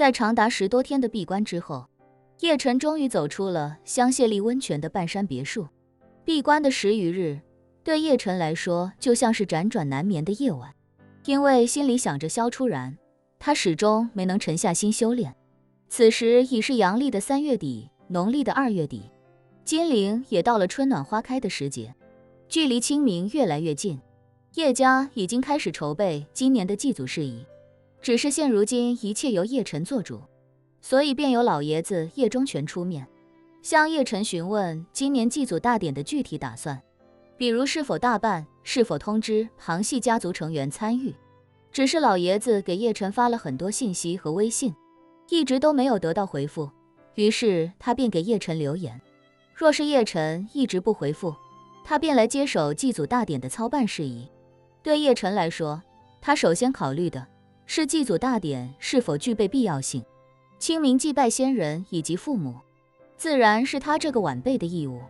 在长达10多天的闭关之后，叶晨终于走出了香榭丽温泉的半山别墅。闭关的10余日，对叶晨来说就像是辗转难眠的夜晚，因为心里想着萧初然，他始终没能沉下心修炼。此时已是阳历的3月底，农历的2月底，金陵也到了春暖花开的时节，距离清明越来越近。叶家已经开始筹备今年的祭祖事宜，只是现如今一切由叶晨做主，所以便由老爷子叶忠全出面，向叶晨询问今年祭祖大典的具体打算，比如是否大办，是否通知旁系家族成员参与。只是老爷子给叶晨发了很多信息和微信，一直都没有得到回复，于是他便给叶晨留言，若是叶晨一直不回复，他便来接手祭祖大典的操办事宜。对叶晨来说，他首先考虑的是祭祖大典是否具备必要性。清明祭拜先人以及父母，自然是他这个晚辈的义务，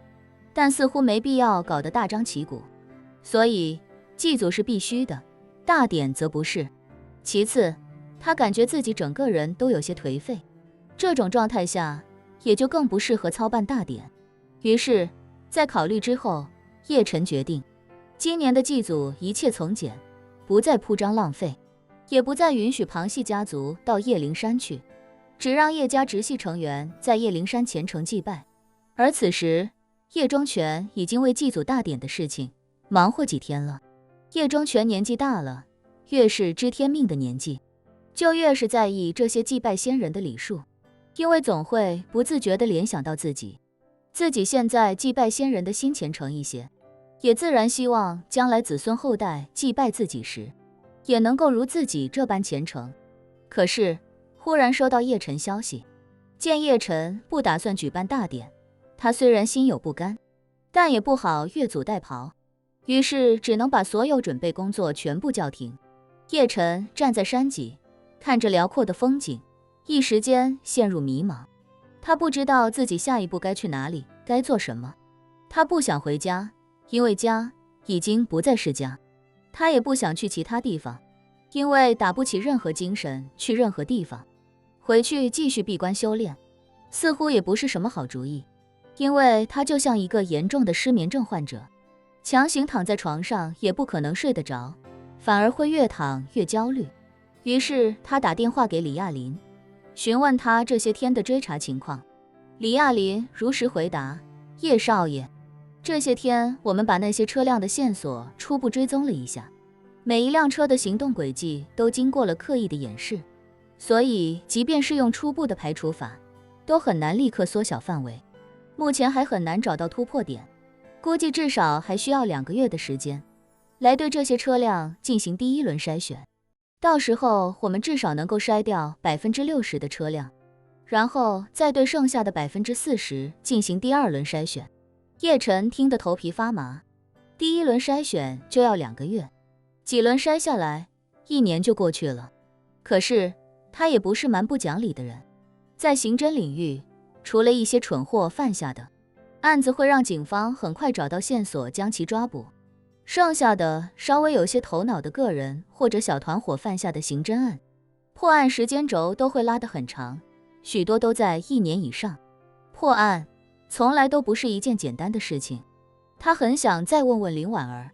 但似乎没必要搞得大张旗鼓，所以祭祖是必须的，大典则不是。其次，他感觉自己整个人都有些颓废，这种状态下也就更不适合操办大典。于是在考虑之后，叶晨决定今年的祭祖一切从简，不再铺张浪费，也不再允许旁系家族到叶灵山去，只让叶家直系成员在叶灵山虔诚祭拜。而此时叶忠全已经为祭祖大典的事情忙活几天了。叶忠全年纪大了，越是知天命的年纪，就越是在意这些祭拜先人的礼数，因为总会不自觉地联想到自己现在祭拜先人的心虔诚一些，也自然希望将来子孙后代祭拜自己时，也能够如自己这般虔诚。可是忽然收到叶晨消息，见叶晨不打算举办大典，他虽然心有不甘，但也不好越俎代庖，于是只能把所有准备工作全部叫停。叶晨站在山脊，看着辽阔的风景，一时间陷入迷茫。他不知道自己下一步该去哪里，该做什么。他不想回家，因为家已经不再是家。他也不想去其他地方，因为打不起任何精神去任何地方。回去继续闭关修炼，似乎也不是什么好主意，因为他就像一个严重的失眠症患者，强行躺在床上也不可能睡得着，反而会越躺越焦虑。于是他打电话给李亚林，询问他这些天的追查情况。李亚林如实回答，叶少爷，这些天我们把那些车辆的线索初步追踪了一下，每一辆车的行动轨迹都经过了刻意的掩饰，所以即便是用初步的排除法，都很难立刻缩小范围，目前还很难找到突破点，估计至少还需要2个月的时间来对这些车辆进行第一轮筛选。到时候我们至少能够筛掉60%的车辆，然后再对剩下的40%进行第2轮筛选。叶晨听得头皮发麻，第一轮筛选就要2个月，几轮筛下来1年就过去了。可是他也不是蛮不讲理的人，在刑侦领域，除了一些蠢货犯下的案子会让警方很快找到线索将其抓捕，剩下的稍微有些头脑的个人或者小团伙犯下的刑侦案，破案时间轴都会拉得很长，许多都在1年以上。破案从来都不是一件简单的事情。他很想再问问林婉儿，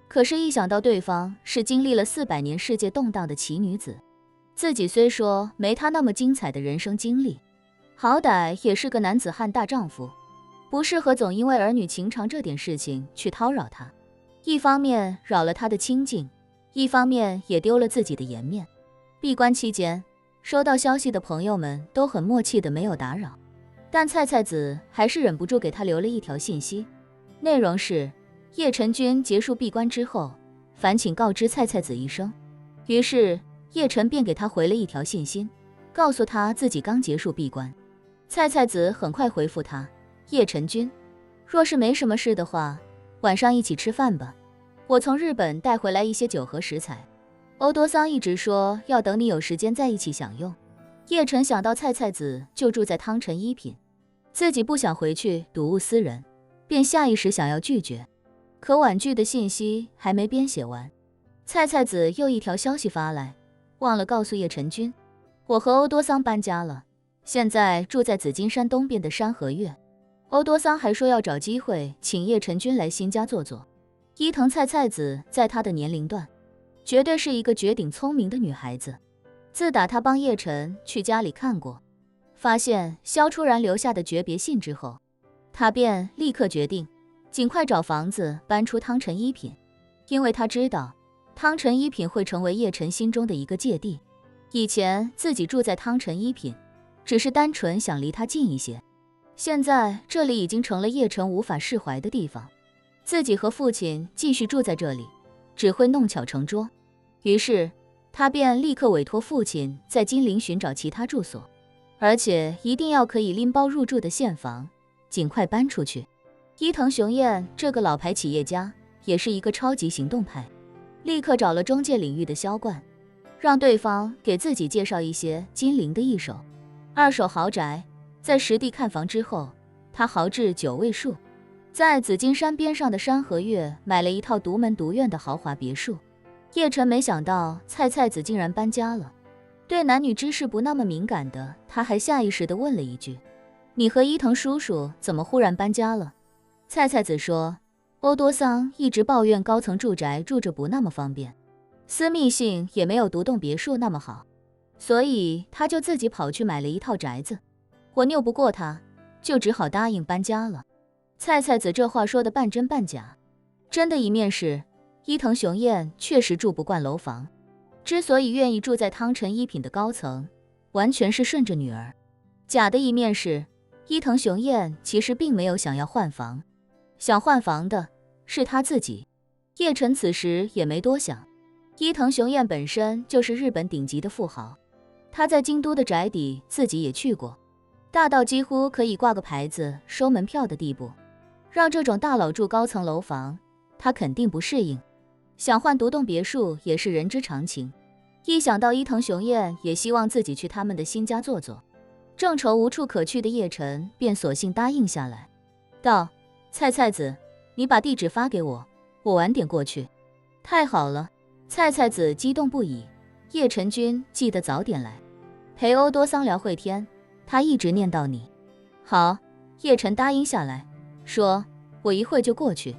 可是一想到对方是经历了400年世界动荡的奇女子，自己虽说没她那么精彩的人生经历，好歹也是个男子汉大丈夫，不适合总因为儿女情长这点事情去叨扰他，一方面扰了他的清静，一方面也丢了自己的颜面。闭关期间，收到消息的朋友们都很默契的没有打扰，但菜菜子还是忍不住给他留了一条信息，内容是叶晨君结束闭关之后，烦请告知菜菜子一声。于是叶晨便给他回了一条信息，告诉他自己刚结束闭关。菜菜子很快回复他，叶晨君，若是没什么事的话，晚上一起吃饭吧，我从日本带回来一些酒和食材，欧多桑一直说要等你有时间在一起享用。叶晨想到菜菜子就住在汤臣一品，自己不想回去睹物思人，便下意识想要拒绝，可婉拒的信息还没编写完，菜菜子又一条消息发来，忘了告诉叶晨君，我和欧多桑搬家了，现在住在紫金山东边的山河岳。欧多桑还说要找机会请叶晨君来新家坐坐。伊藤菜菜子在她的年龄段，绝对是一个绝顶聪明的女孩子。自打她帮叶晨去家里看过，发现萧初然留下的诀别信之后，她便立刻决定尽快找房子搬出汤臣一品，因为她知道汤臣一品会成为叶晨心中的一个芥蒂。以前自己住在汤臣一品，只是单纯想离他近一些，现在这里已经成了叶晨无法释怀的地方。自己和父亲继续住在这里，只会弄巧成拙。于是他便立刻委托父亲在金陵寻找其他住所，而且一定要可以拎包入住的现房，尽快搬出去。伊藤雄彦这个老牌企业家也是一个超级行动派，立刻找了中介领域的萧冠，让对方给自己介绍一些金陵的一手、二手豪宅。在实地看房之后，他豪掷9位数，在紫金山边上的山河岳买了一套独门独院的豪华别墅。叶晨没想到菜菜子竟然搬家了，对男女之事不那么敏感的他还下意识地问了一句：你和伊藤叔叔怎么忽然搬家了？菜菜子说，欧多桑一直抱怨高层住宅住着不那么方便，私密性也没有独栋别墅那么好，所以他就自己跑去买了一套宅子。我拗不过他，就只好答应搬家了。菜菜子这话说的半真半假，真的一面是伊藤雄彦确实住不惯楼房，之所以愿意住在汤臣一品的高层，完全是顺着女儿。假的一面是伊藤雄彦其实并没有想要换房，想换房的是他自己。叶晨此时也没多想，伊藤雄彦本身就是日本顶级的富豪，他在京都的宅邸自己也去过，大到几乎可以挂个牌子收门票的地步，让这种大佬住高层楼房，他肯定不适应。想换独栋别墅也是人之常情。一想到伊藤雄彦也希望自己去他们的新家坐坐，正愁无处可去的叶晨便索性答应下来，道：菜菜子，你把地址发给我，我晚点过去。太好了，菜菜子激动不已。叶晨君记得早点来，陪欧多桑聊会天，他一直念叨你。好，叶晨答应下来，说我一会就过去。